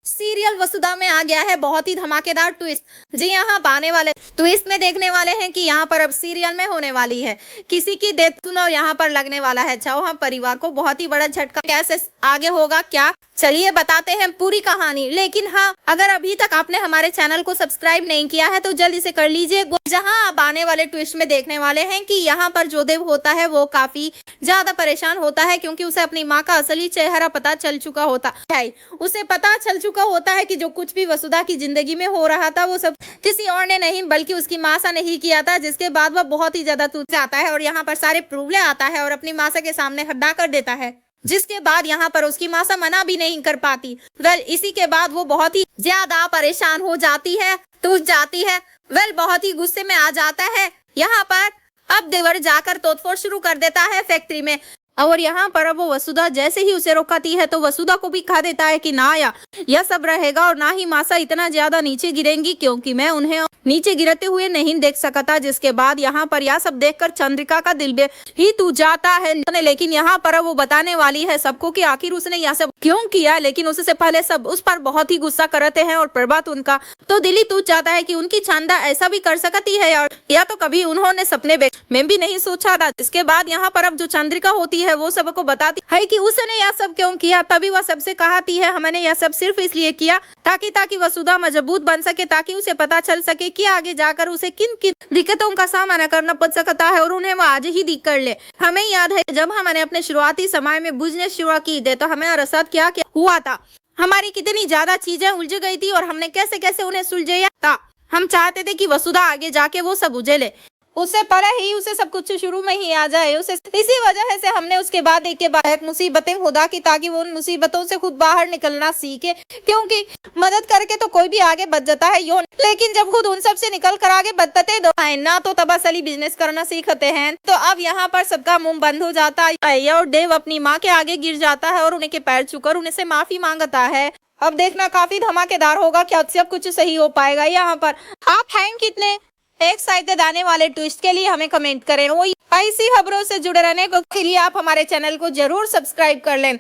Serial वसुधा में आ गया है बहुत ही धमाकेदार ट्विस्ट। जी यहाँ आने वाले ट्विस्ट में देखने वाले हैं कि यहाँ पर अब सीरियल में होने वाली है किसी की डेथ और यहाँ पर लगने वाला है चौहान परिवार को बहुत ही बड़ा झटका। कैसे आगे होगा क्या, चलिए बताते हैं पूरी कहानी। लेकिन हाँ, अगर अभी तक आपने हमारे चैनल को सब्सक्राइब नहीं किया है तो जल्दी से कर लीजिए। जहां आप आने वाले ट्विस्ट में देखने वाले हैं कि यहाँ पर जो देव होता है वो काफी ज्यादा परेशान होता है क्योंकि उसे अपनी माँ का असली चेहरा पता चल चुका होता है। उसे पता चल चुका होता है कि जो कुछ भी वसुधा की जिंदगी में हो रहा था वो सब किसी और ने नहीं बल्कि उसकी माँ सा नहीं किया था, जिसके बाद वह बहुत ही ज्यादा टूट जाता है और यहाँ पर सारे प्रूफ ले आता है और अपनी माँ के सामने हड्डा कर देता है, जिसके बाद यहाँ पर उसकी माँ से मना भी नहीं कर पाती। इसी के बाद वो बहुत ही ज्यादा परेशान हो जाती है, टूट जाती है, बहुत ही गुस्से में आ जाता है। यहाँ पर अब देवर जाकर तोड़फोड़ शुरू कर देता है फैक्ट्री में और यहाँ पर अब वो वसुधा जैसे ही उसे रोकती है तो वसुधा को भी कहा देता है कि ना यह सब रहेगा और ना ही मासा इतना ज्यादा नीचे गिरेंगी क्योंकि मैं उन्हें नीचे गिरते हुए नहीं देख सकता। जिसके बाद यहाँ पर यह सब देखकर चंद्रिका का दिल ही टूट जाता है। लेकिन यहाँ पर वो बताने वाली है सबको कि आखिर उसने यह सब क्यों किया, लेकिन उससे पहले सब उस पर बहुत ही गुस्सा करते हैं और प्रभात उनका तो दिल ही टूट जाता है कि उनकी छांदा ऐसा भी कर सकती है और या तो कभी उन्होंने सपने में भी नहीं सोचा था। इसके बाद यहाँ पर अब जो चंद्रिका होती है वो सबको बताती है कि उसने यह सब क्यों किया। तभी वह सबसे कहती है हमने यह सब सिर्फ इसलिए किया ताकि वसुधा मजबूत बन सके, ताकि उसे पता चल सके कि आगे जाकर उसे किन किन दिक्कतों का सामना करना पड़ सकता है और उन्हें वो आज ही दिख कर ले। हमें याद है जब हमने अपने शुरुआती समय में बिजनेस शुरू की थे तो हमारे साथ क्या क्या हुआ था, हमारी कितनी ज्यादा चीजें उलझ गई थी और हमने कैसे कैसे उन्हें सुलझाया था। हम चाहते थे कि वसुधा आगे जाके वो सब उजले, उससे पहले ही उसे सब कुछ शुरू में ही आ जाए उसे। इसी वजह से हमने उसके बाद एक के बाद एक मुसीबतें खुदा की ताकि वो उन मुसीबतों से खुद बाहर निकलना सीखे, क्योंकि मदद करके तो कोई भी आगे बढ़ जाता है लेकिन जब खुद उन सब से निकल कर आगे बढ़ते ना तो तब असली बिजनेस करना सीखते हैं। तो अब यहाँ पर सबका मुंह बंद हो जाता है और देव अपनी माँ के आगे गिर जाता है और उनके पैर छूकर उनसे माफी मांगता है। अब देखना काफी धमाकेदार होगा, क्या सब कुछ सही हो पाएगा। यहाँ पर आप हैं कितने एक साइड आने वाले ट्विस्ट के लिए हमें कमेंट करें। वो ऐसी खबरों से जुड़े रहने के लिए आप हमारे चैनल को जरूर सब्सक्राइब कर लें।